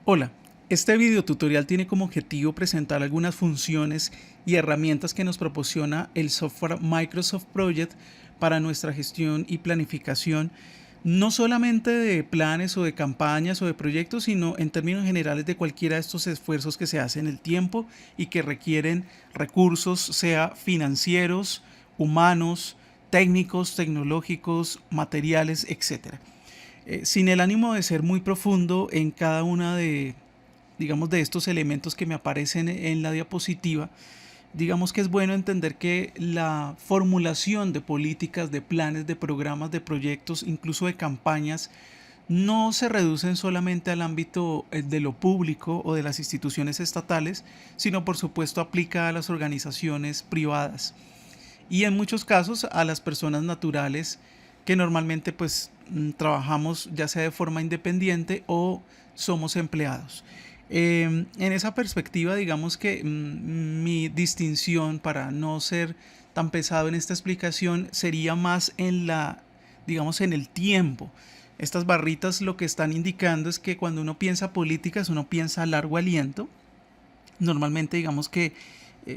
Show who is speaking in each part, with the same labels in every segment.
Speaker 1: Hola, este video tutorial tiene como objetivo presentar algunas funciones y herramientas que nos proporciona el software Microsoft Project para nuestra gestión y planificación, no solamente de planes o de campañas o de proyectos, sino en términos generales de cualquiera de estos esfuerzos que se hacen en el tiempo y que requieren recursos, sea financieros, humanos, técnicos, tecnológicos, materiales, etcétera. Sin el ánimo de ser muy profundo en cada una digamos, de estos elementos que me aparecen en la diapositiva, digamos que es bueno entender que la formulación de políticas, de planes, de programas, de proyectos, incluso de campañas, no se reducen solamente al ámbito de lo público o de las instituciones estatales, sino por supuesto aplica a las organizaciones privadas y en muchos casos a las personas naturales que normalmente trabajamos ya sea de forma independiente o somos empleados. En esa perspectiva, digamos que mi distinción para no ser tan pesado en esta explicación sería más en digamos, en el tiempo. Estas barritas lo que están indicando es que cuando uno piensa políticas, uno piensa a largo aliento. Normalmente, digamos que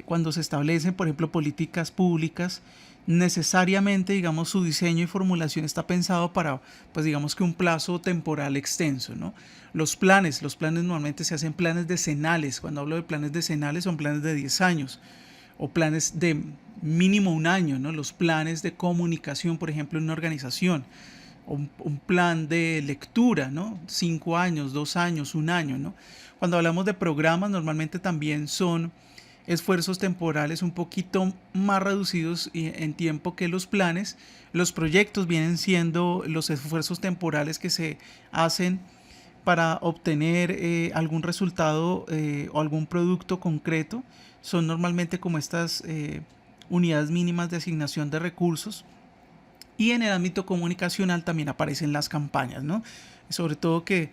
Speaker 1: cuando se establecen, por ejemplo, políticas públicas, necesariamente, digamos, su diseño y formulación está pensado para, pues digamos que un plazo temporal extenso, ¿no? Los planes normalmente se hacen planes decenales. Cuando hablo de planes decenales son planes de 10 años o planes de mínimo un año, ¿no? Los planes de comunicación, por ejemplo, en una organización, o un plan de lectura, ¿no? 5 años, 2 años, un año, ¿no? Cuando hablamos de programas, normalmente también son esfuerzos temporales un poquito más reducidos en tiempo que los planes. Los proyectos vienen siendo los esfuerzos temporales que se hacen para obtener algún resultado o algún producto concreto. Son normalmente como estas unidades mínimas de asignación de recursos. Y en el ámbito comunicacional también aparecen las campañas, ¿no? Sobre todo que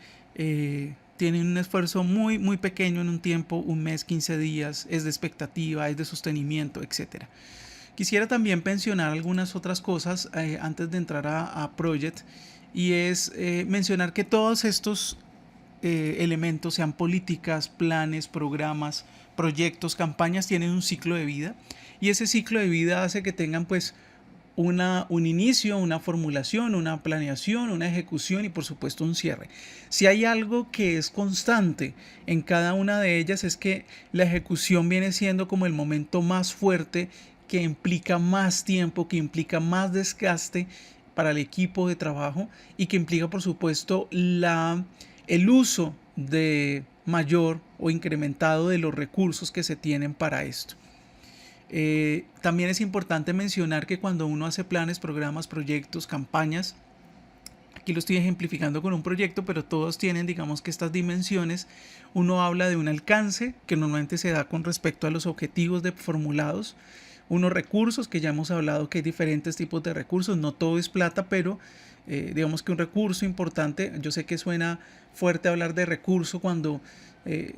Speaker 1: tienen un esfuerzo muy, muy pequeño en un tiempo, un mes, 15 días, es de expectativa, es de sostenimiento, etcétera. Quisiera también mencionar algunas otras cosas antes de entrar a Project, y es mencionar que todos estos elementos, sean políticas, planes, programas, proyectos, campañas, tienen un ciclo de vida, y ese ciclo de vida hace que tengan pues un inicio, una formulación, una planeación, una ejecución y por supuesto un cierre. Si hay algo que es constante en cada una de ellas es que la ejecución viene siendo como el momento más fuerte, que implica más tiempo, que implica más desgaste para el equipo de trabajo y que implica por supuesto el uso de mayor o incrementado de los recursos que se tienen para esto. También es importante mencionar que cuando uno hace planes, programas, proyectos, campañas, aquí lo estoy ejemplificando con un proyecto, pero todos tienen, digamos que estas dimensiones. Uno habla de un alcance que normalmente se da con respecto a los objetivos formulados, unos recursos que ya hemos hablado que hay diferentes tipos de recursos, no todo es plata, pero digamos que un recurso importante, yo sé que suena fuerte hablar de recurso cuando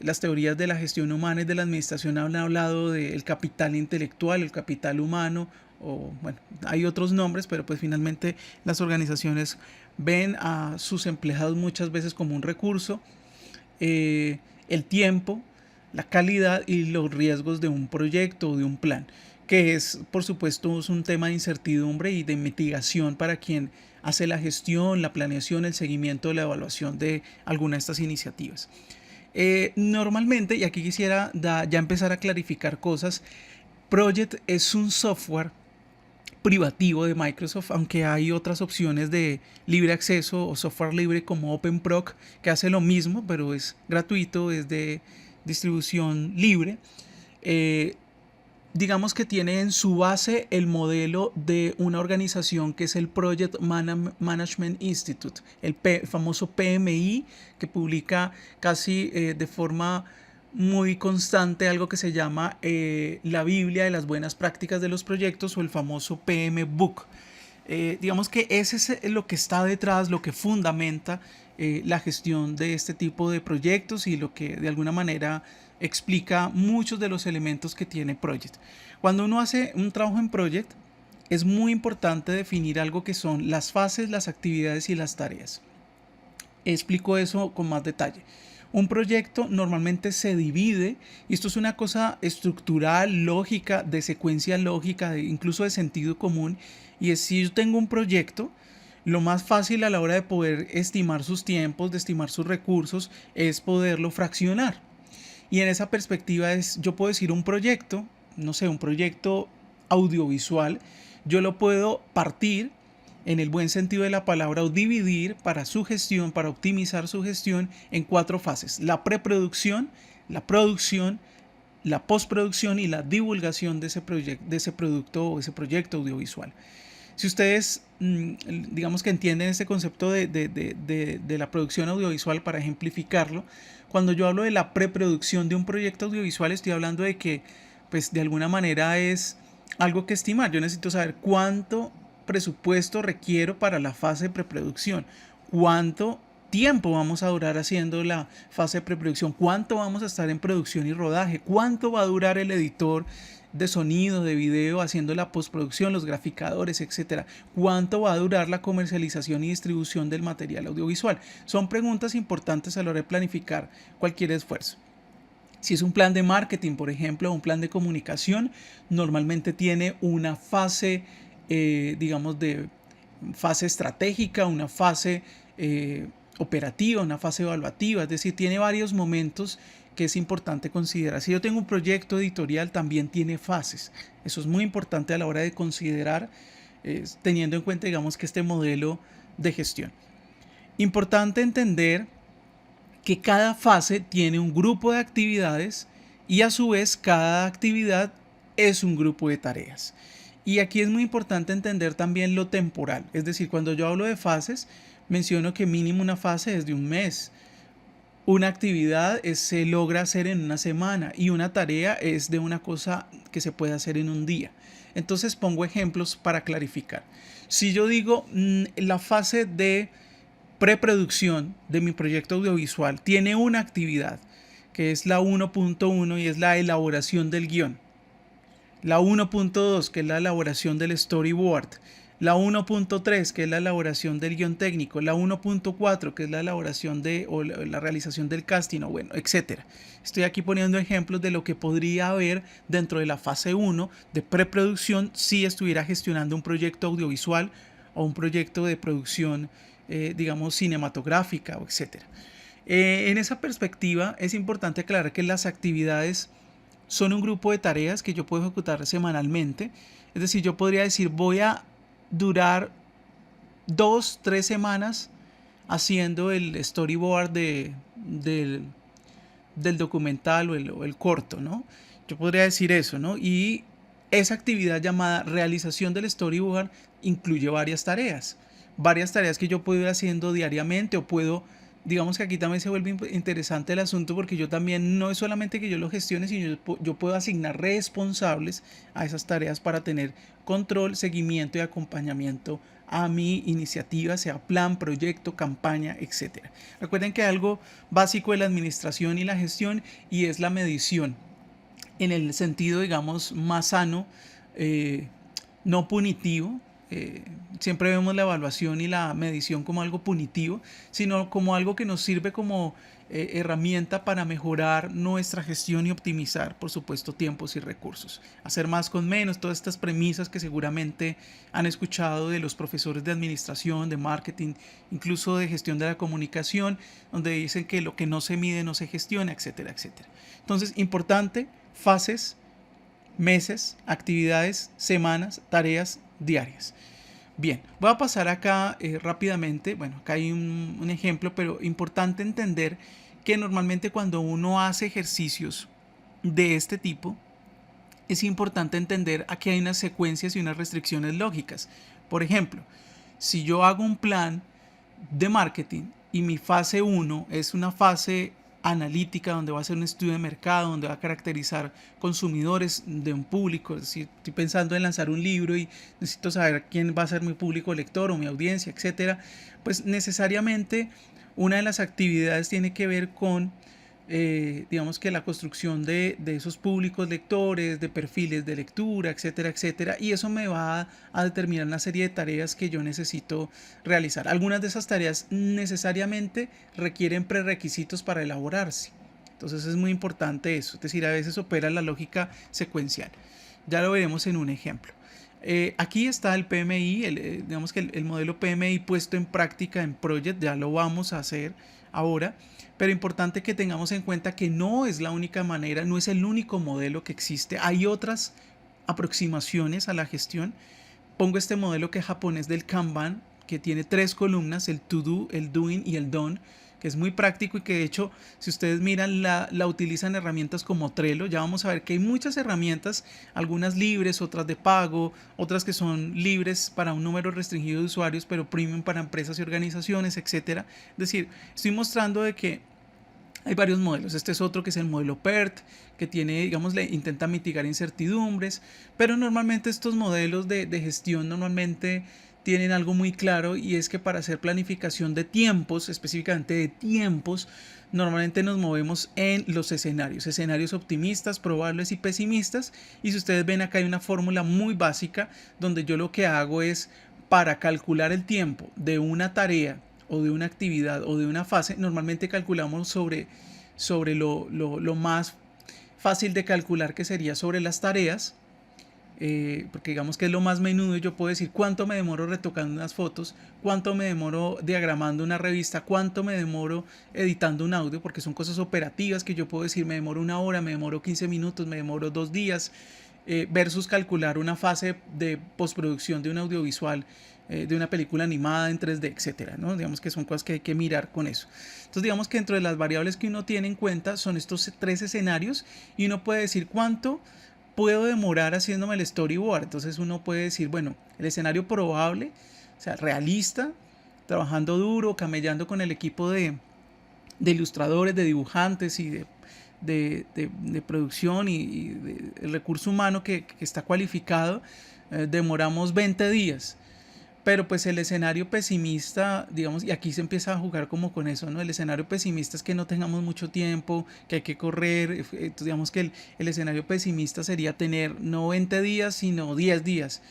Speaker 1: las teorías de la gestión humana y de la administración han hablado del capital intelectual, el capital humano, o bueno, hay otros nombres, pero pues finalmente las organizaciones ven a sus empleados muchas veces como un recurso, el tiempo, la calidad y los riesgos de un proyecto o de un plan, que es por supuesto es un tema de incertidumbre y de mitigación para quien hace la gestión, la planeación, el seguimiento, la evaluación de alguna de estas iniciativas. Normalmente, y aquí quisiera ya empezar a clarificar cosas, Project es un software privativo de Microsoft, aunque hay otras opciones de libre acceso o software libre como OpenProc, que hace lo mismo, pero es gratuito, es de distribución libre. Digamos que tiene en su base el modelo de una organización que es el Project Management Institute, el famoso PMI, que publica casi de forma muy constante algo que se llama la Biblia de las buenas prácticas de los proyectos, o el famoso PM Book. Digamos que ese es lo que está detrás, lo que fundamenta la gestión de este tipo de proyectos y lo que de alguna manera explica muchos de los elementos que tiene Project. Cuando uno hace un trabajo en Project, es muy importante definir algo que son las fases, las actividades y las tareas. Explico eso con más detalle. Un proyecto normalmente se divide, y esto es una cosa estructural, lógica, de secuencia lógica, incluso de sentido común, y es si yo tengo un proyecto, lo más fácil a la hora de poder estimar sus tiempos, de estimar sus recursos, es poderlo fraccionar. Y en esa perspectiva yo puedo decir un proyecto, no sé, un proyecto audiovisual, yo lo puedo partir en el buen sentido de la palabra o dividir para su gestión, para optimizar su gestión en 4 fases: la preproducción, la producción, la postproducción y la divulgación de ese producto o ese proyecto audiovisual. Si ustedes, digamos que entienden este concepto de la producción audiovisual, para ejemplificarlo, cuando yo hablo de la preproducción de un proyecto audiovisual, estoy hablando de que, pues, de alguna manera es algo que estimar. Yo necesito saber cuánto presupuesto requiero para la fase de preproducción, cuánto tiempo vamos a durar haciendo la fase de preproducción, cuánto vamos a estar en producción y rodaje, cuánto va a durar el editor de sonido, de video, haciendo la postproducción, los graficadores, etcétera. ¿Cuánto va a durar la comercialización y distribución del material audiovisual? Son preguntas importantes a la hora de planificar cualquier esfuerzo. Si es un plan de marketing, por ejemplo, o un plan de comunicación, normalmente tiene una fase, digamos, de fase estratégica, una fase operativa, una fase evaluativa, es decir, tiene varios momentos que es importante considerar. Si yo tengo un proyecto editorial, también tiene fases. Eso es muy importante a la hora de considerar, teniendo en cuenta, digamos, que este modelo de gestión. Importante entender que cada fase tiene un grupo de actividades y a su vez cada actividad es un grupo de tareas. Y aquí es muy importante entender también lo temporal. Es decir, cuando yo hablo de fases, menciono que mínimo una fase es de un mes. Una actividad se logra hacer en una semana y una tarea es de una cosa que se puede hacer en un día. Entonces pongo ejemplos para clarificar. Si yo digo la fase de preproducción de mi proyecto audiovisual tiene una actividad que es la 1.1 y es la elaboración del guión. La 1.2, que es la elaboración del storyboard. La 1.3, que es la elaboración del guión técnico. La 1.4, que es la elaboración o la realización del casting, o bueno, etc. Estoy aquí poniendo ejemplos de lo que podría haber dentro de la fase 1 de preproducción si estuviera gestionando un proyecto audiovisual o un proyecto de producción, digamos, cinematográfica, etc. En esa perspectiva es importante aclarar que las actividades son un grupo de tareas que yo puedo ejecutar semanalmente. Es decir, yo podría decir, voy a durar 2-3 semanas haciendo el storyboard del documental o el corto, ¿no? Yo podría decir eso, ¿no? Y esa actividad llamada realización del storyboard incluye varias tareas que yo puedo ir haciendo diariamente, o puedo, digamos que aquí también se vuelve interesante el asunto, porque yo también no es solamente que yo lo gestione, sino yo puedo asignar responsables a esas tareas para tener control, seguimiento y acompañamiento a mi iniciativa, sea plan, proyecto, campaña, etc. Recuerden que algo básico de la administración y la gestión y es la medición, en el sentido, digamos, más sano, no punitivo. Siempre vemos la evaluación y la medición como algo punitivo, sino como algo que nos sirve como herramienta para mejorar nuestra gestión y optimizar, por supuesto, tiempos y recursos. Hacer más con menos, todas estas premisas que seguramente han escuchado de los profesores de administración, de marketing, incluso de gestión de la comunicación, donde dicen que lo que no se mide no se gestiona, etcétera, etcétera. Entonces, importante, fases, meses, actividades, semanas, tareas diarias. Bien, voy a pasar acá rápidamente. Bueno, acá hay un ejemplo, pero importante entender que normalmente cuando uno hace ejercicios de este tipo, es importante entender aquí hay unas secuencias y unas restricciones lógicas. Por ejemplo, si yo hago un plan de marketing y mi fase 1 es una fase analítica, donde va a hacer un estudio de mercado, donde va a caracterizar consumidores de un público, es decir, estoy pensando en lanzar un libro y necesito saber quién va a ser mi público lector o mi audiencia, etcétera, pues necesariamente una de las actividades tiene que ver con digamos que la construcción de esos públicos lectores, de perfiles de lectura, etcétera, etcétera, y eso me va a determinar una serie de tareas que yo necesito realizar. Algunas de esas tareas necesariamente requieren prerequisitos para elaborarse. Entonces es muy importante eso, es decir, a veces opera la lógica secuencial. Ya lo veremos en un ejemplo. Aquí está el PMI, digamos que el modelo PMI puesto en práctica en Project, ya lo vamos a hacer ahora, pero importante que tengamos en cuenta que no es la única manera, no es el único modelo que existe, hay otras aproximaciones a la gestión. Pongo este modelo que es japonés del Kanban, que tiene 3 columnas, el to do, el doing y el done, que es muy práctico y que de hecho, si ustedes miran, la utilizan herramientas como Trello. Ya vamos a ver que hay muchas herramientas, algunas libres, otras de pago, otras que son libres para un número restringido de usuarios, pero premium para empresas y organizaciones, etcétera. Es decir, estoy mostrando de que hay varios modelos. Este es otro que es el modelo PERT, que tiene, digamos, intenta mitigar incertidumbres, pero normalmente estos modelos de gestión normalmente tienen algo muy claro, y es que para hacer planificación de tiempos, específicamente de tiempos, normalmente nos movemos en los escenarios optimistas, probables y pesimistas. Y si ustedes ven, acá hay una fórmula muy básica donde yo lo que hago es, para calcular el tiempo de una tarea o de una actividad o de una fase, normalmente calculamos sobre lo más fácil de calcular, que sería sobre las tareas, porque digamos que es lo más menudo. Yo puedo decir cuánto me demoro retocando unas fotos, cuánto me demoro diagramando una revista, cuánto me demoro editando un audio, porque son cosas operativas que yo puedo decir, me demoro 1 hora, me demoro 15 minutos, me demoro 2 días, versus calcular una fase de postproducción de un audiovisual, de una película animada en 3D, etcétera, ¿no? Digamos que son cosas que hay que mirar con eso. Entonces, digamos que dentro de las variables que uno tiene en cuenta son estos 3 escenarios, y uno puede decir cuánto puedo demorar haciéndome el storyboard. Entonces uno puede decir, bueno, el escenario probable, o sea, realista, trabajando duro, camellando con el equipo de ilustradores, de dibujantes y de producción y el recurso humano que está cualificado, demoramos 20 días. Pero pues el escenario pesimista, digamos, y aquí se empieza a jugar como con eso, ¿no? El escenario pesimista es que no tengamos mucho tiempo, que hay que correr. Entonces, digamos que el escenario pesimista sería tener no 20 días, sino 10 días.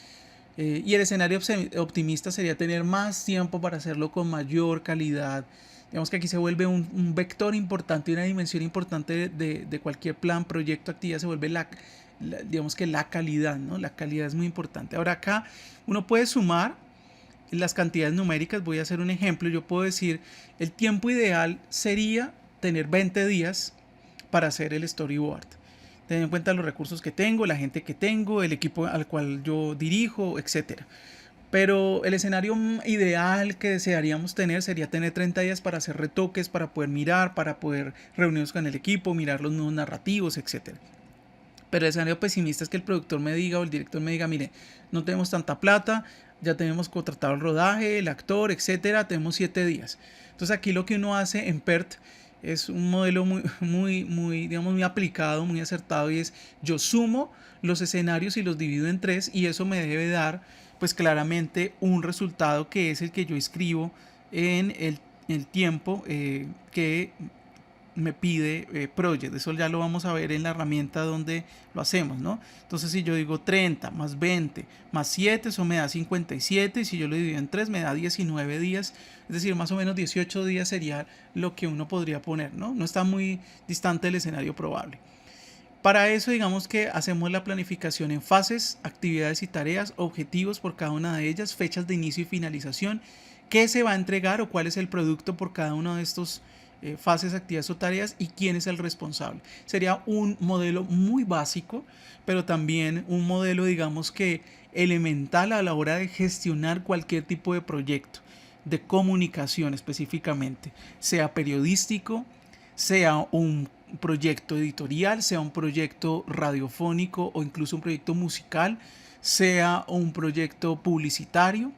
Speaker 1: Y el escenario optimista sería tener más tiempo para hacerlo con mayor calidad. Digamos que aquí se vuelve un vector importante y una dimensión importante de cualquier plan, proyecto, actividad. Se vuelve digamos que la calidad, ¿no? La calidad es muy importante. Ahora acá uno puede sumar las cantidades numéricas. Voy a hacer un ejemplo. Yo puedo decir, el tiempo ideal sería tener 20 días para hacer el storyboard. Tener en cuenta los recursos que tengo, la gente que tengo, el equipo al cual yo dirijo, etcétera. Pero el escenario ideal que desearíamos tener sería tener 30 días para hacer retoques, para poder mirar, para poder reunirnos con el equipo, mirar los nuevos narrativos, etcétera. Pero el escenario pesimista es que el productor me diga o el director me diga, mire, no tenemos tanta plata, ya tenemos contratado el rodaje, el actor, etcétera, tenemos 7 días. Entonces aquí lo que uno hace en PERT es un modelo digamos, muy aplicado, muy acertado, y es, yo sumo los escenarios y los divido en 3, y eso me debe dar pues claramente un resultado que es el que yo escribo en el tiempo que me pide Project. Eso ya lo vamos a ver en la herramienta donde lo hacemos, ¿no? Entonces, si yo digo 30 más 20 más 7, eso me da 57, y si yo lo divido en 3 me da 19 días, es decir, más o menos 18 días sería lo que uno podría poner, ¿no? No está muy distante del escenario probable. Para eso, digamos que hacemos la planificación en fases, actividades y tareas, objetivos por cada una de ellas, fechas de inicio y finalización, qué se va a entregar o cuál es el producto por cada uno de estos fases, actividades o tareas, y quién es el responsable. Sería un modelo muy básico, pero también un modelo, digamos que elemental a la hora de gestionar cualquier tipo de proyecto de comunicación específicamente, sea periodístico, sea un proyecto editorial, sea un proyecto radiofónico o incluso un proyecto musical, sea un proyecto publicitario,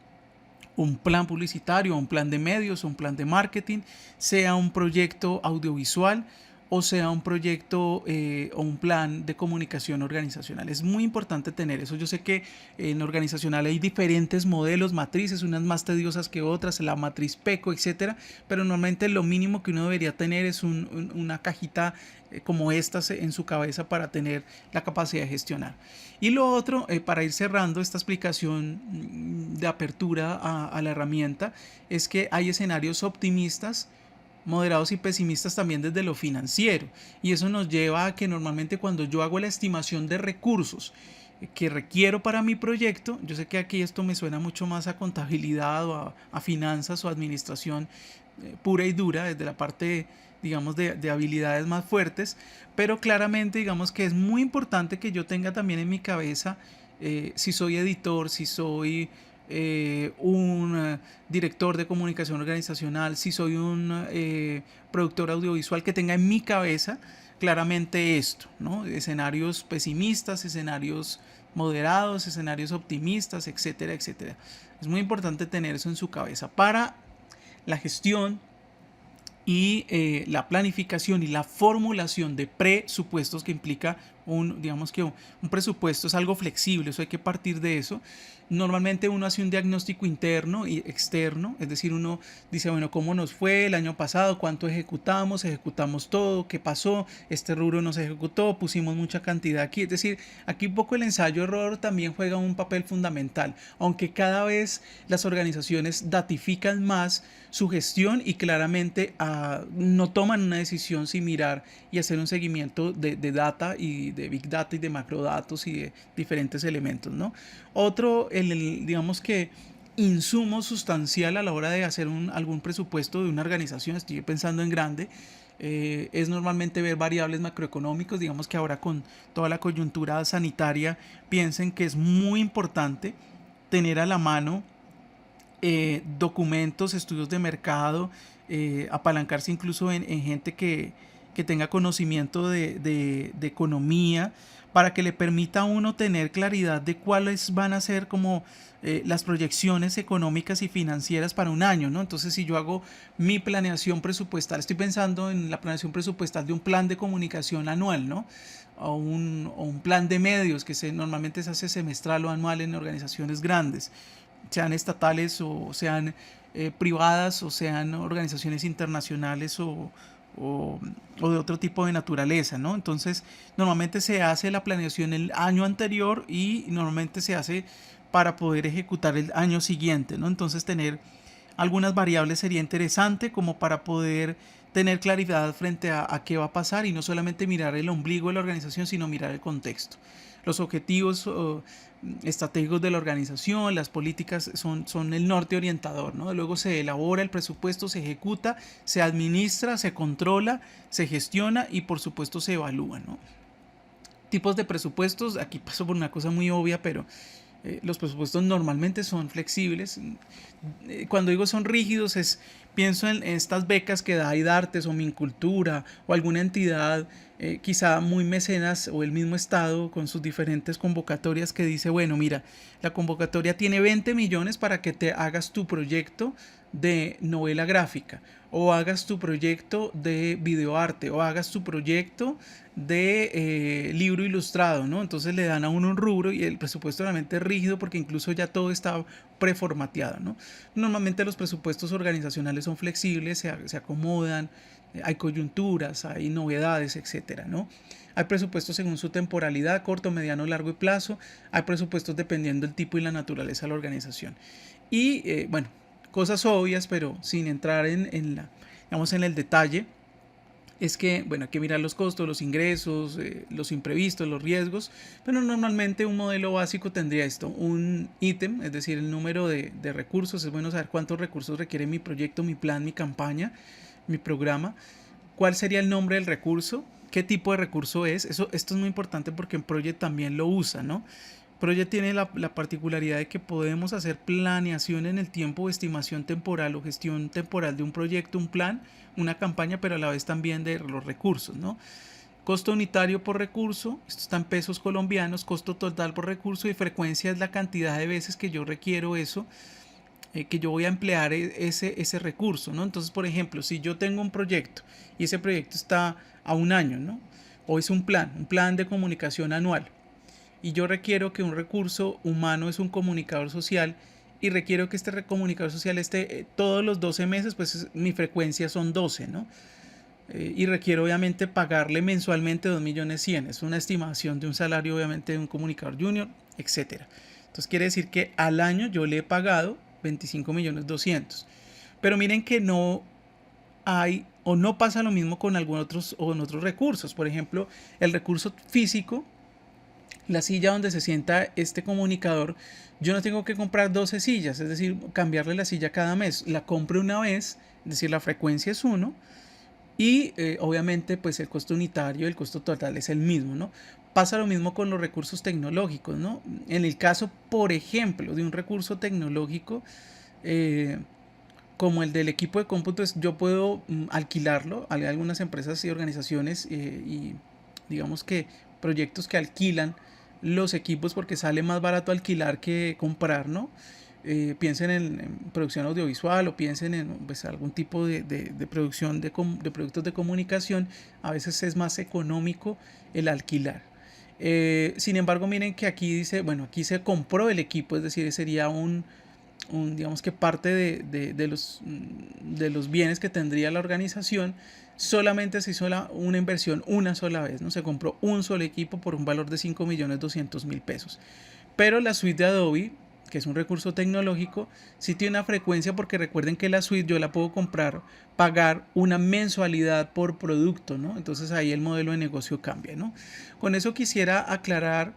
Speaker 1: un plan publicitario, un plan de medios, un plan de marketing, sea un proyecto audiovisual o sea un proyecto o un plan de comunicación organizacional. Es muy importante tener eso. Yo sé que en organizacional hay diferentes modelos, matrices, unas más tediosas que otras, la matriz PECO, etcétera, pero normalmente lo mínimo que uno debería tener es una cajita como estas en su cabeza para tener la capacidad de gestionar. Y lo otro, para ir cerrando esta explicación de apertura a la herramienta, es que hay escenarios optimistas, moderados y pesimistas también desde lo financiero. Y eso nos lleva a que normalmente cuando yo hago la estimación de recursos que requiero para mi proyecto, yo sé que aquí esto me suena mucho más a contabilidad o a finanzas o administración pura y dura, desde la parte, digamos, de habilidades más fuertes, pero claramente, digamos que es muy importante que yo tenga también en mi cabeza si soy editor, si soy un director de comunicación organizacional, si soy un productor audiovisual, que tenga en mi cabeza claramente esto, ¿no? Escenarios pesimistas, escenarios moderados, escenarios optimistas, etcétera, etcétera. Es muy importante tener eso en su cabeza para la gestión y la planificación y la formulación de presupuestos, que implica digamos que un presupuesto es algo flexible, eso hay que partir de eso. Normalmente uno hace un diagnóstico interno y externo, es decir, uno dice, bueno, ¿cómo nos fue el año pasado? ¿Cuánto ejecutamos? ¿Ejecutamos todo? ¿Qué pasó? Este rubro no se ejecutó, pusimos mucha cantidad aquí. Es decir, aquí un poco el ensayo-error también juega un papel fundamental, aunque cada vez las organizaciones datifican más su gestión y claramente no toman una decisión sin mirar y hacer un seguimiento de data y de big data y de macrodatos y de diferentes elementos, ¿no? Otro, digamos que insumo sustancial a la hora de hacer algún presupuesto de una organización, estoy pensando en grande, es normalmente ver variables macroeconómicos. Digamos que ahora con toda la coyuntura sanitaria, piensen que es muy importante tener a la mano documentos, estudios de mercado, apalancarse incluso en gente que tenga conocimiento de economía, para que le permita a uno tener claridad de cuáles van a ser como las proyecciones económicas y financieras para un año, ¿no? Entonces, si yo hago mi planeación presupuestal, estoy pensando en la planeación presupuestal de un plan de comunicación anual, ¿no? O un plan de medios que normalmente se hace semestral o anual en organizaciones grandes, sean estatales o sean privadas o sean organizaciones internacionales o de otro tipo de naturaleza, ¿no? Entonces, normalmente se hace la planeación el año anterior y normalmente se hace para poder ejecutar el año siguiente, ¿no? Entonces, tener algunas variables sería interesante como para poder tener claridad frente a qué va a pasar y no solamente mirar el ombligo de la organización, sino mirar el contexto. Los objetivos estratégicos de la organización, las políticas son el norte orientador, ¿no? Luego se elabora el presupuesto, se ejecuta, se administra, se controla, se gestiona y por supuesto se evalúa, ¿no? Tipos de presupuestos, aquí paso por una cosa muy obvia, pero los presupuestos normalmente son flexibles. Cuando digo son rígidos, pienso en estas becas que da IDARTES o Mincultura o alguna entidad, quizá muy mecenas, o el mismo Estado con sus diferentes convocatorias, que dice, bueno, mira, la convocatoria tiene 20 millones para que te hagas tu proyecto de novela gráfica, o hagas tu proyecto de videoarte, o hagas tu proyecto de libro ilustrado, ¿no? Entonces le dan a uno un rubro y el presupuesto realmente es rígido porque incluso ya todo está preformateado, ¿no? Normalmente los presupuestos organizacionales son flexibles, se acomodan, hay coyunturas, hay novedades, etcétera, ¿no? Hay presupuestos según su temporalidad, corto, mediano, largo y plazo. Hay presupuestos dependiendo del tipo y la naturaleza de la organización. Y bueno, cosas obvias, pero sin entrar digamos, en el detalle, es que, bueno, hay que mirar los costos, los ingresos, los imprevistos, los riesgos, pero normalmente un modelo básico tendría esto, un ítem, es decir, el número de recursos. Es bueno saber cuántos recursos requiere mi proyecto, mi plan, mi campaña, mi programa, cuál sería el nombre del recurso, qué tipo de recurso es. Esto es muy importante porque en Project también lo usa, ¿no? Project tiene la particularidad de que podemos hacer planeación en el tiempo o estimación temporal o gestión temporal de un proyecto, un plan, una campaña, pero a la vez también de los recursos, ¿no? Costo unitario por recurso, esto está en pesos colombianos, costo total por recurso, y frecuencia es la cantidad de veces que yo requiero eso. que yo voy a emplear ese recurso, ¿no? Entonces, por ejemplo, si yo tengo un proyecto y ese proyecto está a un año, ¿no? O es un plan de comunicación anual, y yo requiero que un recurso humano es un comunicador social y requiero que este comunicador social esté todos los 12 meses, pues mi frecuencia son 12, ¿no? Y requiero obviamente pagarle mensualmente 2.100.000. Es una estimación de un salario obviamente de un comunicador junior, etcétera. Entonces quiere decir que al año yo le he pagado 25.200.000. Pero miren que no hay o no pasa lo mismo con algunos otros o en otros recursos. Por ejemplo, el recurso físico, la silla donde se sienta este comunicador, yo no tengo que comprar 12 sillas, es decir, cambiarle la silla cada mes. La compro una vez, es decir, la frecuencia es uno y obviamente pues el costo unitario, el costo total es el mismo, ¿no? Pasa lo mismo con los recursos tecnológicos, ¿no? En el caso, por ejemplo, de un recurso tecnológico, eh, como el del equipo de cómputo, yo puedo alquilarlo. Hay algunas empresas y organizaciones y digamos que proyectos que alquilan los equipos porque sale más barato alquilar que comprar, ¿no? Piensen en producción audiovisual o piensen en pues, algún tipo de producción de productos de comunicación. A veces es más económico el alquilar. Sin embargo, miren que aquí dice, bueno, aquí se compró el equipo, es decir, sería digamos que parte de los bienes que tendría la organización. Solamente se hizo una inversión una sola vez, ¿no? Se compró un solo equipo por un valor de 5.200.000 pesos. Pero la suite de Adobe, que es un recurso tecnológico, sí tiene una frecuencia, porque recuerden que la suite yo la puedo comprar, pagar una mensualidad por producto, ¿no? Entonces ahí el modelo de negocio cambia, ¿no? Con eso quisiera aclarar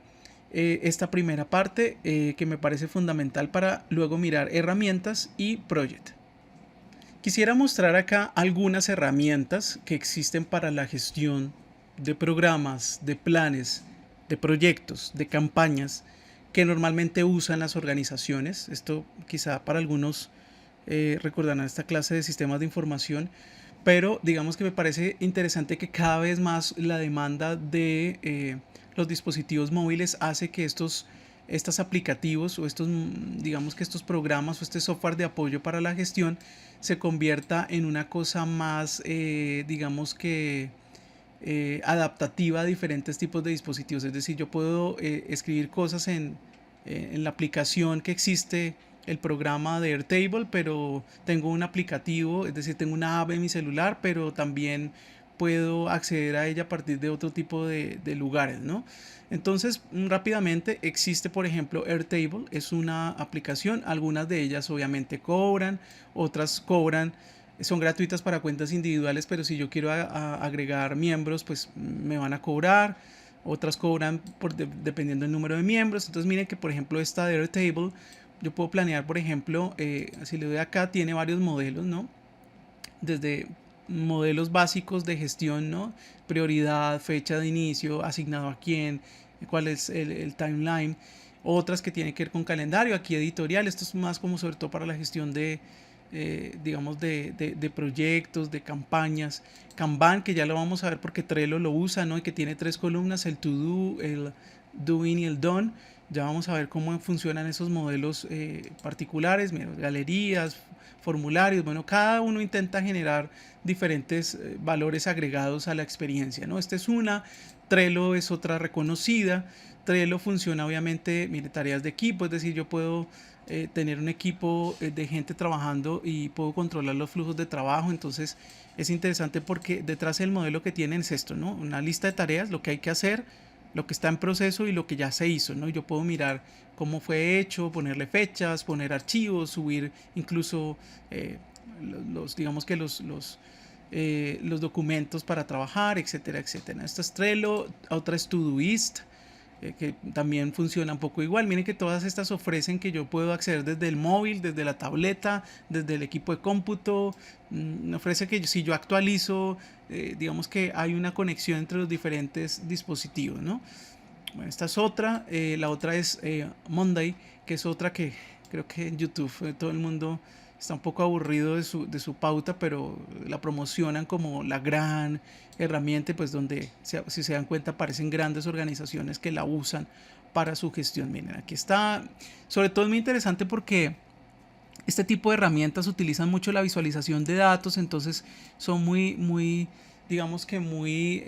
Speaker 1: esta primera parte que me parece fundamental para luego mirar herramientas y project. Quisiera mostrar acá algunas herramientas que existen para la gestión de programas, de planes, de proyectos, de campañas que normalmente usan las organizaciones. Esto quizá para algunos recordarán esta clase de sistemas de información, pero digamos que me parece interesante que cada vez más la demanda de los dispositivos móviles hace que estos aplicativos o digamos que estos programas o este software de apoyo para la gestión se convierta en una cosa más, digamos que adaptativa a diferentes tipos de dispositivos. Es decir, yo puedo escribir cosas en la aplicación que existe, el programa de Airtable, pero tengo un aplicativo, es decir, tengo una app en mi celular, pero también puedo acceder a ella a partir de otro tipo de lugares, ¿no? Entonces, rápidamente existe, por ejemplo, Airtable, es una aplicación, algunas de ellas obviamente cobran, otras cobran, son gratuitas para cuentas individuales, pero si yo quiero agregar miembros, pues me van a cobrar. Otras cobran dependiendo del número de miembros. Entonces miren que por ejemplo esta de Airtable, yo puedo planear, por ejemplo, si le doy acá, tiene varios modelos, ¿no? Desde modelos básicos de gestión, ¿no? Prioridad, fecha de inicio, asignado a quién, cuál es el timeline. Otras que tienen que ver con calendario, aquí editorial. Esto es más como sobre todo para la gestión digamos, de proyectos, de campañas. Kanban, que ya lo vamos a ver porque Trello lo usa, ¿no? Y que tiene 3 columnas, el to do, el doing y el done. Ya vamos a ver cómo funcionan esos modelos particulares, mira, galerías, formularios. Bueno, cada uno intenta generar diferentes valores agregados a la experiencia, ¿no? Esta es una, Trello es otra reconocida. Trello funciona obviamente, mire, tareas de equipo, es decir, yo puedo tener un equipo de gente trabajando y puedo controlar los flujos de trabajo. Entonces es interesante porque detrás del modelo que tienen es esto, ¿no? Una lista de tareas, lo que hay que hacer, lo que está en proceso y lo que ya se hizo, ¿no? Yo puedo mirar cómo fue hecho, ponerle fechas, poner archivos, subir incluso digamos que los documentos para trabajar, etcétera, etcétera. Esta es Trello, otra es Todoist, que también funciona un poco igual. Miren que todas estas ofrecen que yo puedo acceder desde el móvil, desde la tableta, desde el equipo de cómputo. Ofrece que si yo actualizo, digamos que hay una conexión entre los diferentes dispositivos, ¿no? Bueno, esta es otra. La otra es Monday, que es otra que creo que en YouTube todo el mundo está un poco aburrido de su pauta, pero la promocionan como la gran herramienta, pues donde, si se dan cuenta, aparecen grandes organizaciones que la usan para su gestión. Miren, aquí está. Sobre todo es muy interesante porque Este tipo de herramientas utilizan mucho la visualización de datos, entonces son digamos que muy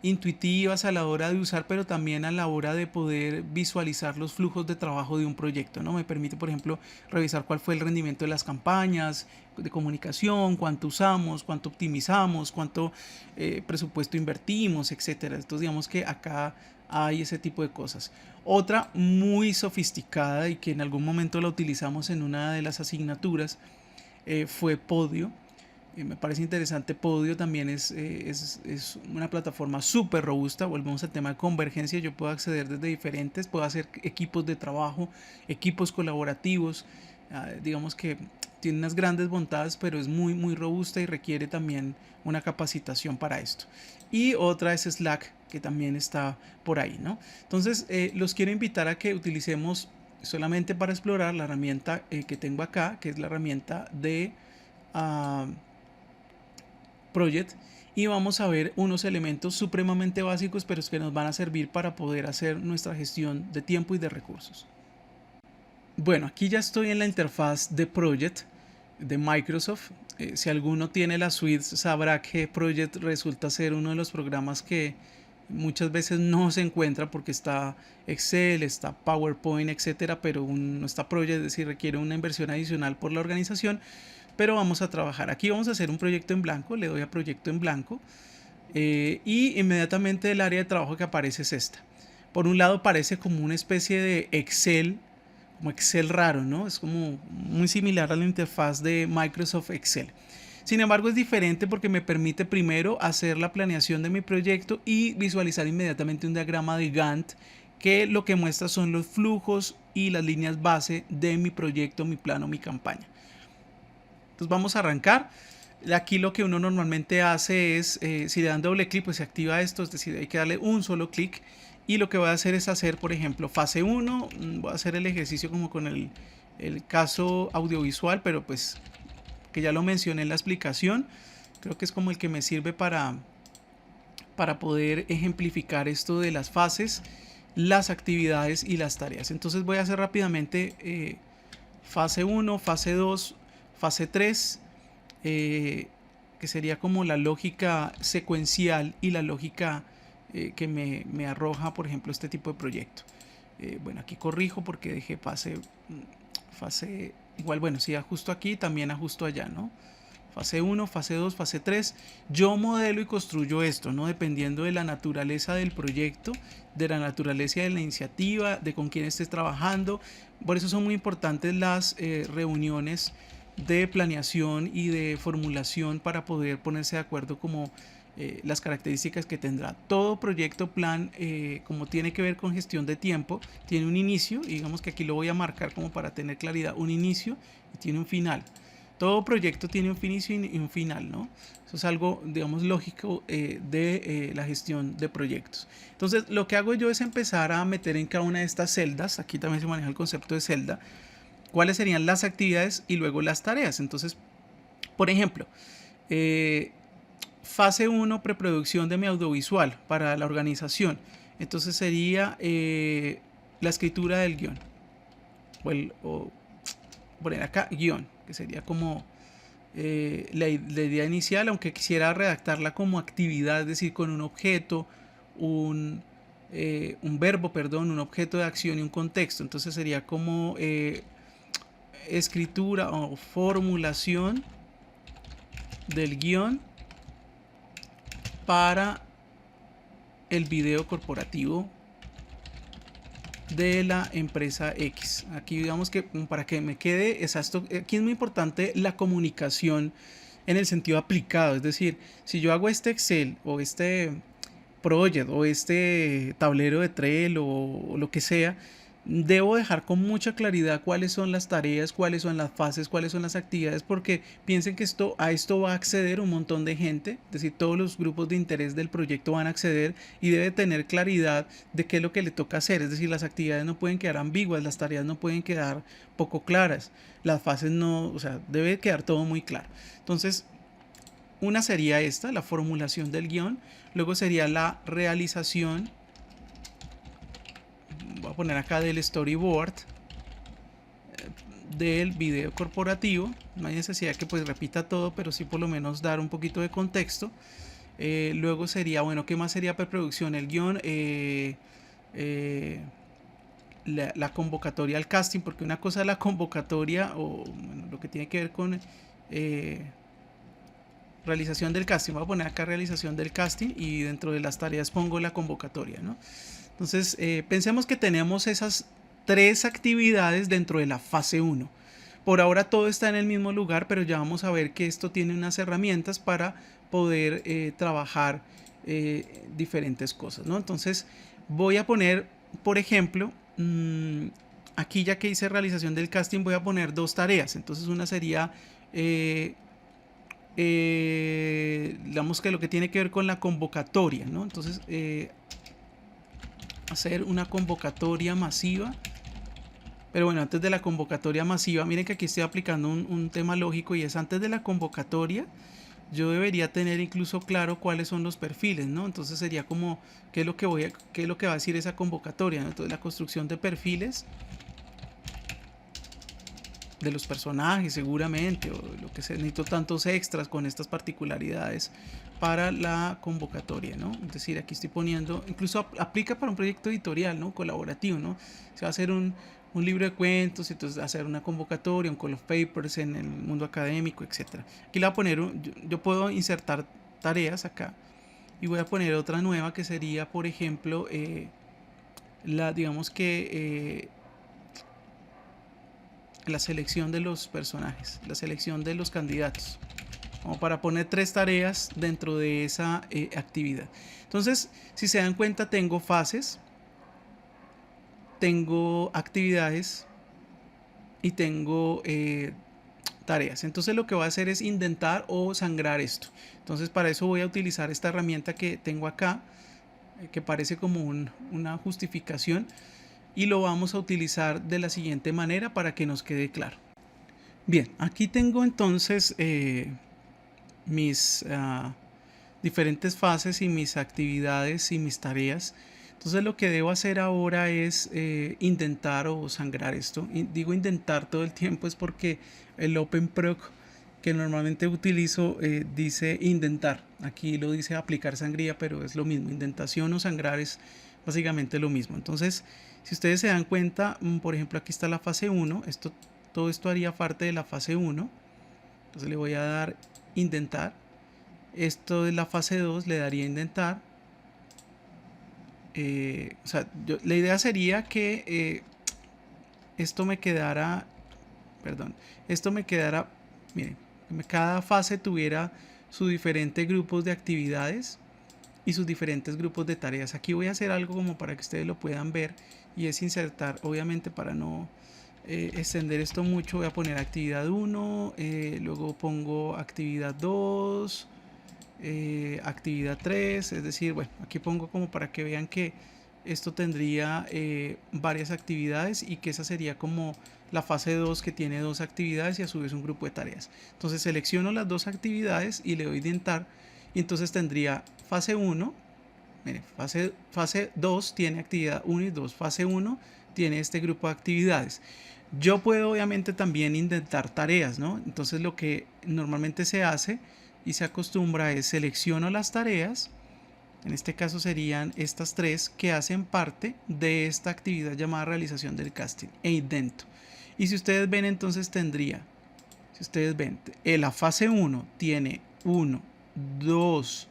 Speaker 1: intuitivas a la hora de usar, pero también a la hora de poder visualizar los flujos de trabajo de un proyecto, ¿no? Me permite, por ejemplo, revisar cuál fue el rendimiento de las campañas de comunicación, cuánto usamos, cuánto optimizamos, cuánto presupuesto invertimos, etcétera. Entonces, digamos que acá hay ese tipo de cosas. Otra muy sofisticada y que en algún momento la utilizamos en una de las asignaturas fue Podio. Me parece interesante. Podio también es una plataforma súper robusta. Volvemos al tema de convergencia. Yo puedo acceder desde diferentes, puedo hacer equipos de trabajo, equipos colaborativos. Digamos que tiene unas grandes bondades, pero es muy robusta y requiere también una capacitación para esto. Y otra es Slack, que también está por ahí, ¿no? Entonces, los quiero invitar a que utilicemos solamente para explorar la herramienta que tengo acá, que es la herramienta de Project, y vamos a ver unos elementos supremamente básicos, pero que nos van a servir para poder hacer nuestra gestión de tiempo y de recursos. Bueno, aquí ya estoy en la interfaz de Project de Microsoft. Si alguno tiene la suite, sabrá que Project resulta ser uno de los programas que muchas veces no se encuentra porque está Excel, está PowerPoint, etcétera, pero no está Project, es decir, requiere una inversión adicional por la organización. Pero vamos a trabajar. Aquí vamos a hacer un proyecto en blanco, le doy a proyecto en blanco y inmediatamente el área de trabajo que aparece es esta. Por un lado parece como una especie de Excel, como Excel raro, ¿no? Es como muy similar a la interfaz de Microsoft Excel. Sin embargo, es diferente porque me permite primero hacer la planeación de mi proyecto y visualizar inmediatamente un diagrama de Gantt que lo que muestra son los flujos y las líneas base de mi proyecto, mi plano, mi campaña. Entonces vamos a arrancar. Aquí lo que uno normalmente hace es, si le dan doble clic, pues se activa esto, es decir, hay que darle un solo clic. Y lo que voy a hacer es hacer, por ejemplo, fase 1. Voy a hacer el ejercicio como con el caso audiovisual, pero pues que ya lo mencioné en la explicación. Creo que es como el que me sirve para poder ejemplificar esto de las fases, las actividades y las tareas. Entonces voy a hacer rápidamente fase 1, fase 2, fase 3, que sería como la lógica secuencial y la lógica que me arroja, por ejemplo, este tipo de proyecto. Bueno, aquí corrijo porque dejé fase, igual, bueno, si ajusto aquí, también ajusto allá, ¿no? Fase 1, fase 2, fase 3. Yo modelo y construyo esto, ¿no? Dependiendo de la naturaleza del proyecto, de la naturaleza de la iniciativa, de con quién estés trabajando. Por eso son muy importantes las reuniones de planeación y de formulación para poder ponerse de acuerdo como las características que tendrá. Todo proyecto, plan, como tiene que ver con gestión de tiempo, tiene un inicio, y digamos que aquí lo voy a marcar como para tener claridad, un inicio y tiene un final. Todo proyecto tiene un inicio y un final, ¿no? Eso es algo, digamos, lógico de la gestión de proyectos. Entonces, lo que hago yo es empezar a meter en cada una de estas celdas, aquí también se maneja el concepto de celda, cuáles serían las actividades y luego las tareas. Entonces, por ejemplo, fase 1, preproducción de mi audiovisual para la organización. Entonces sería la escritura del guión. O poner acá guión, que sería como la idea inicial, aunque quisiera redactarla como actividad, es decir, con un objeto, un verbo, perdón, un objeto de acción y un contexto. Entonces sería como escritura o formulación del guión para el video corporativo de la empresa X. Aquí digamos que para que me quede exacto, aquí es muy importante la comunicación en el sentido aplicado, es decir, si yo hago este Excel o este Project o este tablero de Trello o lo que sea, debo dejar con mucha claridad cuáles son las tareas, cuáles son las fases, cuáles son las actividades, porque piensen que a esto va a acceder un montón de gente, es decir, todos los grupos de interés del proyecto van a acceder y debe tener claridad de qué es lo que le toca hacer, es decir, las actividades no pueden quedar ambiguas, las tareas no pueden quedar poco claras, las fases no, o sea, debe quedar todo muy claro. Entonces, una sería esta, la formulación del guión, luego sería la realización, voy a poner acá del storyboard, del video corporativo. No hay necesidad que pues repita todo, pero sí por lo menos dar un poquito de contexto. Luego sería, bueno, ¿qué más sería preproducción? El guión, la convocatoria al casting, porque una cosa es la convocatoria o bueno, lo que tiene que ver con realización del casting. Voy a poner acá realización del casting y dentro de las tareas pongo la convocatoria, ¿no? Entonces, pensemos que tenemos esas 3 actividades dentro de la fase 1. Por ahora todo está en el mismo lugar, pero ya vamos a ver que esto tiene unas herramientas para poder trabajar diferentes cosas, ¿no? Entonces, voy a poner, por ejemplo, aquí ya que hice realización del casting, voy a poner 2 tareas. Entonces, una sería digamos que lo que tiene que ver con la convocatoria, ¿no? Entonces, hacer una convocatoria masiva. Pero bueno, antes de la convocatoria masiva, miren que aquí estoy aplicando un tema lógico y es antes de la convocatoria, yo debería tener incluso claro cuáles son los perfiles, ¿no? Entonces sería como, ¿qué es lo que qué es lo que va a decir esa convocatoria, ¿no? Entonces la construcción de perfiles de los personajes seguramente, o lo que sea, necesito tantos extras con estas particularidades para la convocatoria, ¿no? Es decir, aquí estoy poniendo, incluso aplica para un proyecto editorial, ¿no? Colaborativo, ¿no? Se va a hacer un libro de cuentos, entonces hacer una convocatoria, un call of papers en el mundo académico, etcétera. Aquí le voy a poner, yo puedo insertar tareas acá y voy a poner otra nueva que sería, por ejemplo, digamos que la selección de los personajes, la selección de los candidatos, como para poner 3 tareas dentro de esa actividad. Entonces, si se dan cuenta, tengo fases, tengo actividades y tengo tareas. Entonces lo que voy a hacer es indentar o sangrar esto. Entonces para eso voy a utilizar esta herramienta que tengo acá, que parece como una justificación, y lo vamos a utilizar de la siguiente manera para que nos quede claro. Bien, aquí tengo entonces mis diferentes fases y mis actividades y mis tareas. Entonces lo que debo hacer ahora es indentar o sangrar esto. Y digo indentar todo el tiempo es porque el OpenProc que normalmente utilizo dice indentar. Aquí lo dice aplicar sangría, pero es lo mismo. Indentación o sangrar es básicamente lo mismo. Entonces, si ustedes se dan cuenta, por ejemplo, aquí está la fase 1. Todo esto haría parte de la fase 1. Entonces le voy a dar indentar. Esto es la fase 2, le daría indentar. O sea, la idea sería que esto me quedara, perdón, esto me quedara, miren, cada fase tuviera sus diferentes grupos de actividades y sus diferentes grupos de tareas. Aquí voy a hacer algo como para que ustedes lo puedan ver y es insertar, obviamente para no extender esto mucho, voy a poner actividad 1, luego pongo actividad 2, actividad 3, es decir, bueno, aquí pongo como para que vean que esto tendría varias actividades y que esa sería como la fase 2 que tiene 2 actividades y a su vez un grupo de tareas. Entonces selecciono las 2 actividades y le doy indentar y entonces tendría fase 1, mire, fase 2 tiene actividad 1 y 2, fase 1 tiene este grupo de actividades. Yo puedo obviamente también indentar tareas, ¿no? Entonces lo que normalmente se hace y se acostumbra es selecciono las tareas, en este caso serían estas 3 que hacen parte de esta actividad llamada realización del casting e indento. Y si ustedes ven, entonces tendría, si ustedes ven, la fase 1 tiene 1, 2,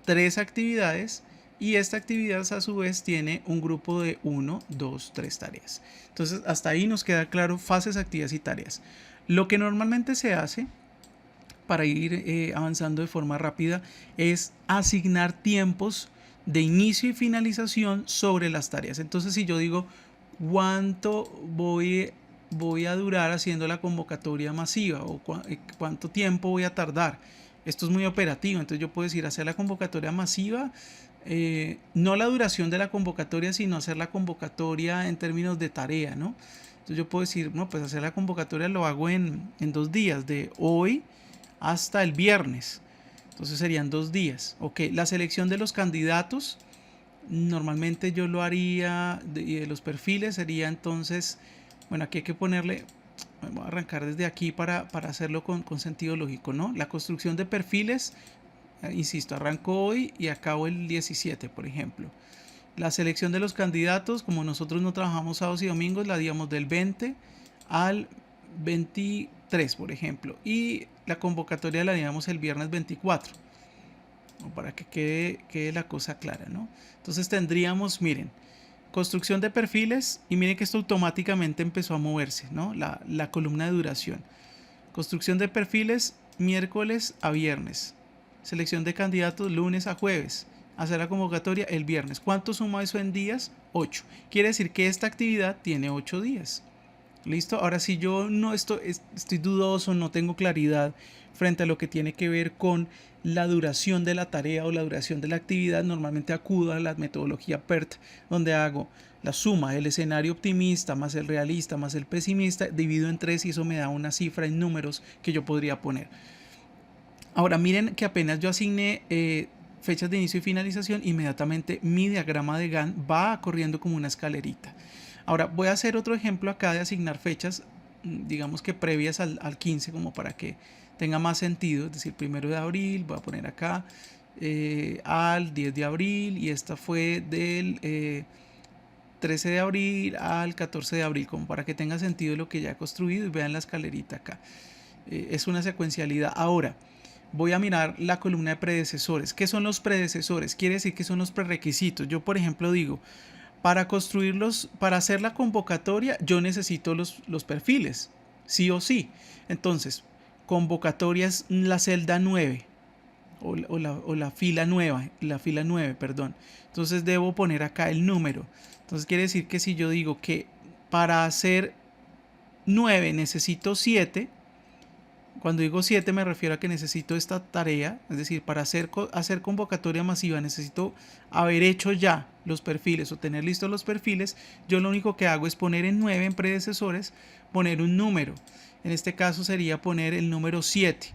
Speaker 1: 3 actividades y esta actividad a su vez tiene un grupo de 1, 2, 3 tareas. Entonces hasta ahí nos queda claro fases, actividades y tareas. Lo que normalmente se hace para ir avanzando de forma rápida es asignar tiempos de inicio y finalización sobre las tareas. Entonces si yo digo cuánto voy a durar haciendo la convocatoria masiva o cuánto tiempo voy a tardar, esto es muy operativo, entonces yo puedo decir hacer la convocatoria masiva, no la duración de la convocatoria, sino hacer la convocatoria en términos de tarea, ¿no? Entonces yo puedo decir, no, pues hacer la convocatoria lo hago en 2 días, de hoy hasta el viernes. Entonces serían 2 días. Ok, la selección de los candidatos, normalmente yo lo haría, de los perfiles sería entonces, bueno, aquí hay que ponerle, Voy a arrancar desde aquí para hacerlo con sentido lógico, ¿no? La construcción de perfiles, insisto, arranco hoy y acabo el 17, por ejemplo. La selección de los candidatos, como nosotros no trabajamos sábados y domingos, la haríamos del 20 al 23, por ejemplo. Y la convocatoria la haríamos el viernes 24, para que quede la cosa clara, ¿no? Entonces tendríamos, miren, construcción de perfiles, y miren que esto automáticamente empezó a moverse, ¿no? La columna de duración. Construcción de perfiles, miércoles a viernes. Selección de candidatos, lunes a jueves. Hacer la convocatoria el viernes. ¿Cuánto suma eso en días? 8. Quiere decir que esta actividad tiene 8 días. ¿Listo? Ahora, si yo no estoy dudoso, no tengo claridad frente a lo que tiene que ver con la duración de la tarea o la duración de la actividad, normalmente acudo a la metodología PERT, donde hago la suma del escenario optimista más el realista más el pesimista, divido en 3 y eso me da una cifra en números que yo podría poner. Ahora miren que apenas yo asigné fechas de inicio y finalización, inmediatamente mi diagrama de Gantt va corriendo como una escalerita. Ahora voy a hacer otro ejemplo acá de asignar fechas, digamos que previas al 15, como para que tenga más sentido, es decir, 1 de abril, voy a poner acá al 10 de abril y esta fue del 13 de abril al 14 de abril, como para que tenga sentido lo que ya he construido y vean la escalerita acá. Es una secuencialidad. Ahora voy a mirar la columna de predecesores. ¿Qué son los predecesores? Quiere decir que son los prerequisitos. Yo, por ejemplo, digo, para construirlos, para hacer la convocatoria, yo necesito los perfiles, sí o sí. Entonces, convocatoria es la celda 9 o la fila nueva, la fila 9, perdón. Entonces debo poner acá el número. Entonces quiere decir que si yo digo que para hacer 9 necesito 7, cuando digo 7 me refiero a que necesito esta tarea, es decir, para hacer convocatoria masiva necesito haber hecho ya los perfiles o tener listos los perfiles. Yo lo único que hago es poner en 9 en predecesores, poner un número. En este caso sería poner el número 7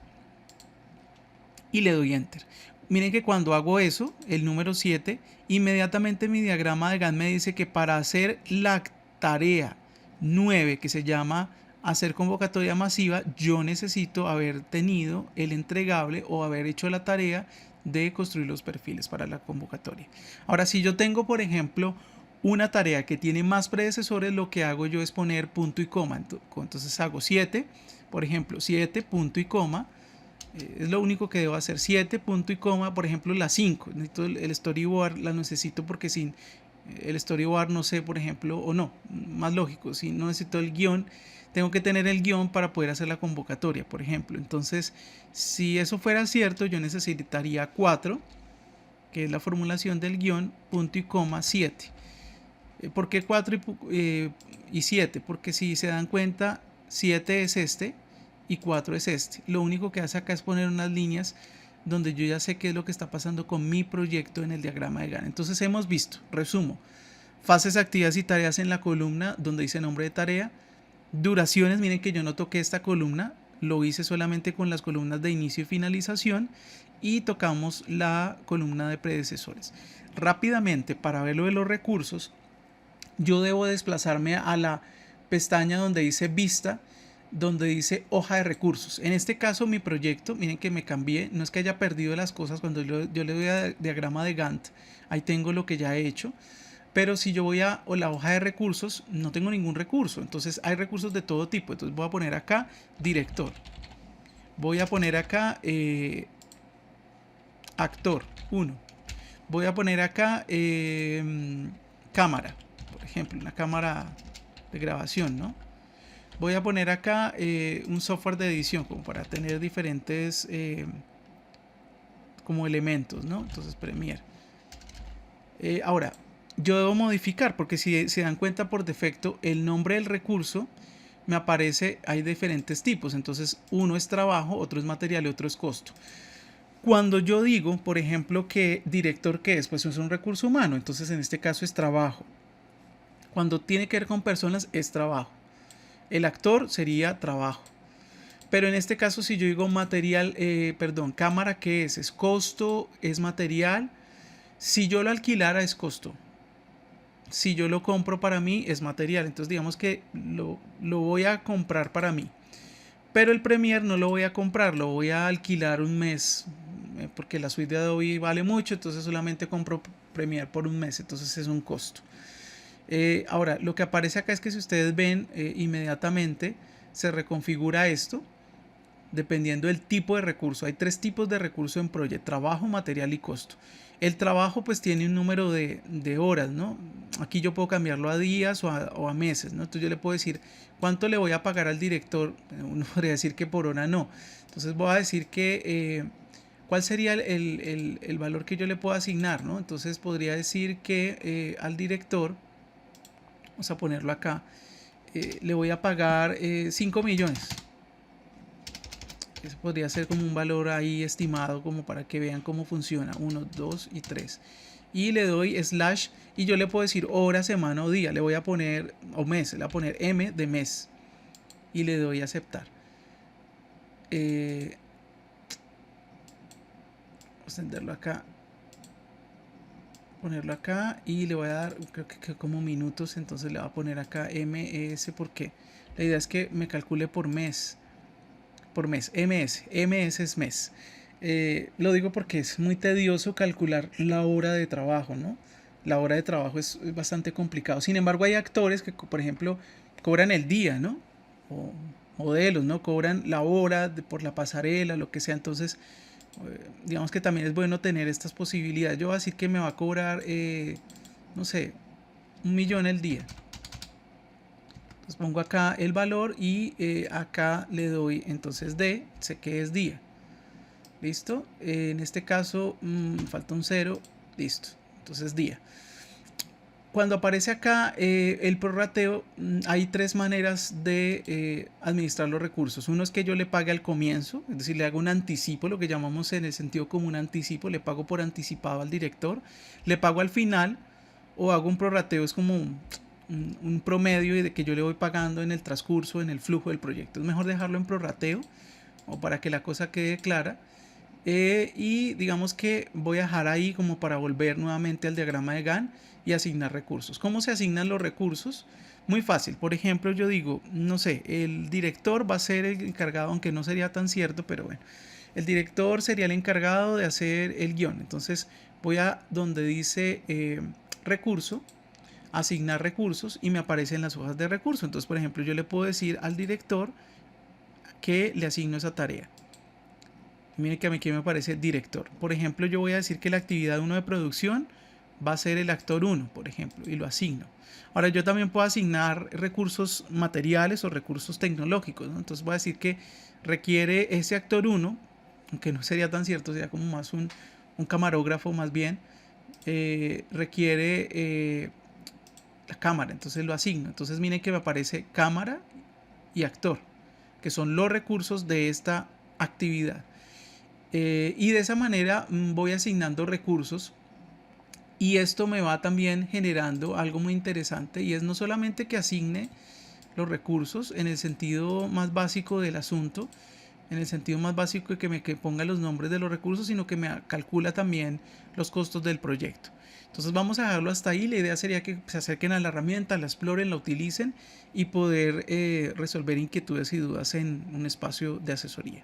Speaker 1: y le doy enter. Miren que cuando hago eso, el número 7, inmediatamente mi diagrama de Gantt me dice que para hacer la tarea 9, que se llama hacer convocatoria masiva, yo necesito haber tenido el entregable o haber hecho la tarea de construir los perfiles para la convocatoria. Ahora, si yo tengo, por ejemplo, una tarea que tiene más predecesores, lo que hago yo es poner punto y coma. Entonces hago 7, por ejemplo, 7, punto y coma. Es lo único que debo hacer, 7, punto y coma, por ejemplo la 5, necesito el storyboard, la necesito porque sin el storyboard no sé, por ejemplo, o no, más lógico, si no necesito el guión, tengo que tener el guión para poder hacer la convocatoria, por ejemplo. Entonces, si eso fuera cierto, yo necesitaría 4, que es la formulación del guión, punto y coma 7. ¿Por qué 4 y 7? Porque si se dan cuenta, 7 es este y 4 es este. Lo único que hace acá es poner unas líneas donde yo ya sé qué es lo que está pasando con mi proyecto en el diagrama de Gantt. Entonces hemos visto, resumo, fases, actividades y tareas en la columna donde dice nombre de tarea, duraciones, miren que yo no toqué esta columna, lo hice solamente con las columnas de inicio y finalización, y tocamos la columna de predecesores. Rápidamente, para ver lo de los recursos, yo debo desplazarme a la pestaña donde dice vista, donde dice hoja de recursos. En este caso mi proyecto, miren que me cambié, no es que haya perdido las cosas, cuando yo le doy a diagrama de Gantt, ahí tengo lo que ya he hecho, pero si yo voy a la hoja de recursos, no tengo ningún recurso. Entonces hay recursos de todo tipo. Entonces voy a poner acá director, voy a poner acá actor 1, voy a poner acá cámara, por ejemplo, una cámara de grabación, ¿no? Voy a poner acá un software de edición como para tener diferentes como elementos, ¿no? Entonces Premiere. Ahora, yo debo modificar porque si se dan cuenta por defecto el nombre del recurso me aparece, hay diferentes tipos. Entonces uno es trabajo, otro es material y otro es costo. Cuando yo digo, por ejemplo, que director, ¿qué es? Pues es un recurso humano. Entonces en este caso es trabajo. Cuando tiene que ver con personas es trabajo. El actor sería trabajo. Pero en este caso, si yo digo material, cámara, ¿qué es? Es costo, es material. Si yo lo alquilara, es costo. si yo lo compro para mí es material. Entonces digamos que lo voy a comprar para mí. Pero el Premiere no lo voy a comprar, lo voy a alquilar un mes. Porque la suite de Adobe vale mucho, entonces solamente compro Premiere por un mes. Entonces es un costo. Ahora, lo que aparece acá es que si ustedes ven, inmediatamente se reconfigura esto dependiendo del tipo de recurso. Hay tres tipos de recurso en Project: trabajo, material y costo. El trabajo pues tiene un número de horas, ¿no? Aquí yo puedo cambiarlo a días o a meses, ¿no? Entonces yo le puedo decir cuánto le voy a pagar al director. Uno podría decir que por hora no. Entonces voy a decir que cuál sería el valor que yo le puedo asignar, ¿no? Entonces podría decir que al director, vamos a ponerlo acá, le voy a pagar 5 millones. Eso podría ser como un valor ahí estimado, como para que vean cómo funciona. 1, 2 y 3. Y le doy slash y yo le puedo decir hora, semana o día. Le voy a poner, o mes, le voy a poner M de mes. Y le doy a aceptar. Vamos a extenderlo acá. Ponerlo acá y le voy a dar, creo que como minutos. Entonces le voy a poner acá MS porque la idea es que me calcule por mes. Por mes, MS es mes. Lo digo porque es muy tedioso calcular la hora de trabajo, ¿no? La hora de trabajo es bastante complicado. Sin embargo, hay actores que, por ejemplo, cobran el día, ¿no? O modelos, ¿no? Cobran la hora por la pasarela, lo que sea. Entonces, digamos que también es bueno tener estas posibilidades. Yo voy a decir que me va a cobrar, no sé, 1 millón el día. Entonces pongo acá el valor y acá le doy entonces D, sé que es día. ¿Listo? En este caso falta un 0, listo. Entonces día. Cuando aparece acá el prorrateo, hay tres maneras de administrar los recursos. Uno es que yo le pague al comienzo, es decir, le hago un anticipo, lo que llamamos en el sentido común anticipo, le pago por anticipado al director, le pago al final o hago un prorrateo, es como un promedio de que yo le voy pagando en el transcurso, en el flujo del proyecto. Es mejor dejarlo en prorrateo o para que la cosa quede clara. Y digamos que voy a dejar ahí como para volver nuevamente al diagrama de Gantt y asignar recursos. ¿Cómo se asignan los recursos? Muy fácil. Por ejemplo, yo digo, no sé, el director va a ser el encargado, aunque no sería tan cierto, pero bueno, el director sería el encargado de hacer el guión. Entonces voy a donde dice recurso, asignar recursos y me aparecen las hojas de recursos. Entonces, por ejemplo, yo le puedo decir al director que le asigno esa tarea. Miren que a mí aquí me aparece director. Por ejemplo, yo voy a decir que la actividad 1 de producción va a ser el actor 1, por ejemplo, y lo asigno. Ahora, yo también puedo asignar recursos materiales o recursos tecnológicos, ¿no? Entonces voy a decir que requiere ese actor 1, aunque no sería tan cierto, sería como más un camarógrafo más bien, requiere la cámara, entonces lo asigno. Entonces miren que me aparece cámara y actor, que son los recursos de esta actividad. Y de esa manera voy asignando recursos y esto me va también generando algo muy interesante, y es no solamente que asigne los recursos en el sentido más básico del asunto, en el sentido más básico de que ponga los nombres de los recursos, sino que me calcula también los costos del proyecto. Entonces vamos a dejarlo hasta ahí. La idea sería que se acerquen a la herramienta, la exploren, la utilicen y poder resolver inquietudes y dudas en un espacio de asesoría.